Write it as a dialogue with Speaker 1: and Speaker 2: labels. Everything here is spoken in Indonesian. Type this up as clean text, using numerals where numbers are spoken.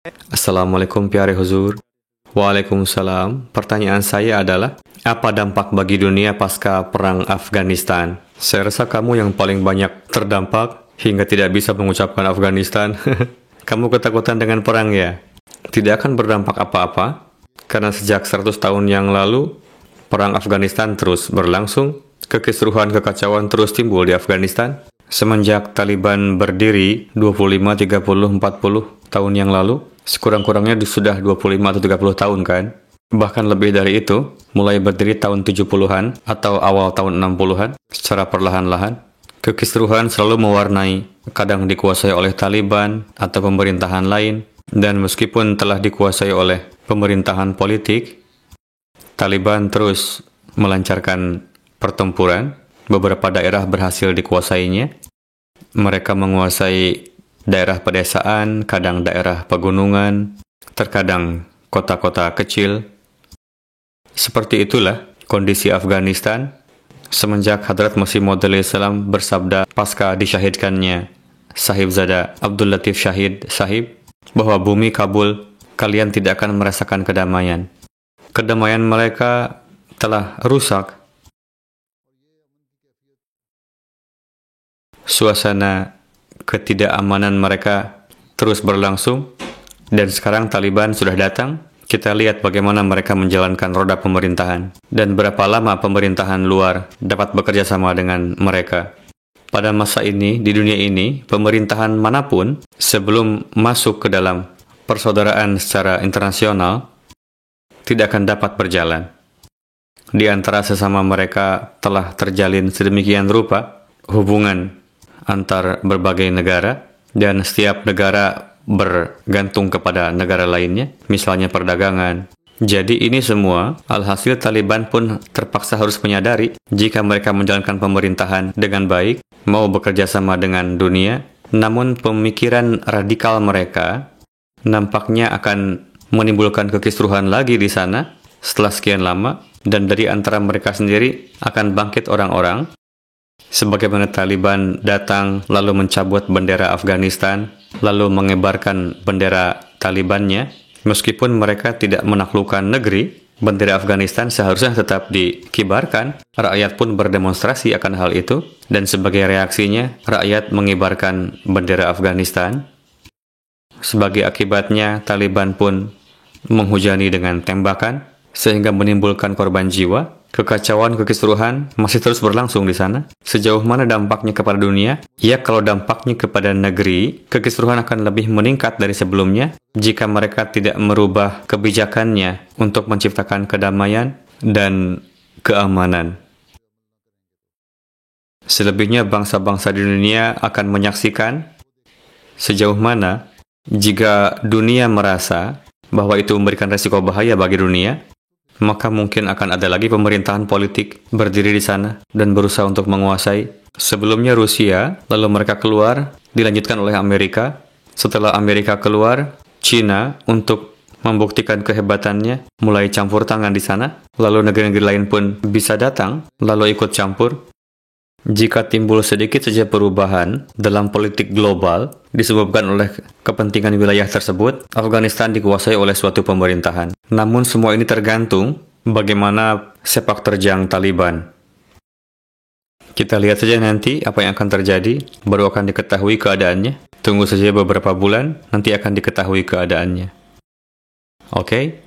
Speaker 1: Assalamualaikum Piare Huzur. Waalaikumsalam. Pertanyaan saya adalah, apa dampak bagi dunia pasca perang Afghanistan? Saya rasa kamu yang paling banyak terdampak hingga tidak bisa mengucapkan Afghanistan. Kamu ketakutan dengan perang ya? Tidak akan berdampak apa-apa, karena sejak 100 tahun yang lalu, perang Afghanistan terus berlangsung, kekisruhan kekacauan terus timbul di Afghanistan. Semenjak Taliban berdiri 25, 30, 40 tahun yang lalu, sekurang-kurangnya sudah 25 atau 30 tahun kan? Bahkan lebih dari itu, mulai berdiri tahun 70-an atau awal tahun 60-an, secara perlahan-lahan, kekisruhan selalu mewarnai, kadang dikuasai oleh Taliban atau pemerintahan lain, dan meskipun telah dikuasai oleh pemerintahan politik, Taliban terus melancarkan pertempuran, beberapa daerah berhasil dikuasainya. Mereka menguasai daerah pedesaan, kadang daerah pegunungan, terkadang kota-kota kecil. Seperti itulah kondisi Afghanistan semenjak Hadrat Masih Maud Islam bersabda pasca disyahidkannya Sahibzada Abdul Latif Syahid Sahib, bahwa bumi Kabul, kalian tidak akan merasakan kedamaian. Kedamaian mereka telah rusak. Suasana ketidakamanan mereka terus berlangsung, dan sekarang Taliban sudah datang. Kita lihat bagaimana mereka menjalankan roda pemerintahan, dan berapa lama pemerintahan luar dapat bekerja sama dengan mereka. Pada masa ini, di dunia ini, pemerintahan manapun sebelum masuk ke dalam persaudaraan secara internasional tidak akan dapat berjalan. Di antara sesama mereka telah terjalin sedemikian rupa hubungan antar berbagai negara, dan setiap negara bergantung kepada negara lainnya, misalnya perdagangan. Jadi ini semua, alhasil Taliban pun terpaksa harus menyadari jika mereka menjalankan pemerintahan dengan baik, mau bekerja sama dengan dunia, namun pemikiran radikal mereka nampaknya akan menimbulkan kekisruhan lagi di sana setelah sekian lama, dan dari antara mereka sendiri akan bangkit orang-orang sebagaimana Taliban datang lalu mencabut bendera Afghanistan, lalu mengibarkan bendera Talibannya. Meskipun mereka tidak menaklukkan negeri, bendera Afghanistan seharusnya tetap dikibarkan. Rakyat pun berdemonstrasi akan hal itu, dan sebagai reaksinya, rakyat mengibarkan bendera Afghanistan. Sebagai akibatnya, Taliban pun menghujani dengan tembakan, sehingga menimbulkan korban jiwa. Kekacauan, kekisruhan masih terus berlangsung di sana. Sejauh mana dampaknya kepada dunia? Ya, kalau dampaknya kepada negeri, kekisruhan akan lebih meningkat dari sebelumnya jika mereka tidak merubah kebijakannya untuk menciptakan kedamaian dan keamanan. Selebihnya bangsa-bangsa di dunia akan menyaksikan sejauh mana jika dunia merasa bahwa itu memberikan resiko bahaya bagi dunia, maka mungkin akan ada lagi pemerintahan politik berdiri di sana dan berusaha untuk menguasai. Sebelumnya Rusia, lalu mereka keluar, dilanjutkan oleh Amerika. Setelah Amerika keluar, China untuk membuktikan kehebatannya mulai campur tangan di sana. Lalu negeri-negeri lain pun bisa datang, lalu ikut campur. Jika timbul sedikit saja perubahan dalam politik global disebabkan oleh kepentingan wilayah tersebut, Afghanistan dikuasai oleh suatu pemerintahan. Namun semua ini tergantung bagaimana sepak terjang Taliban. Kita lihat saja nanti apa yang akan terjadi, baru akan diketahui keadaannya. Tunggu saja beberapa bulan, nanti akan diketahui keadaannya. Oke?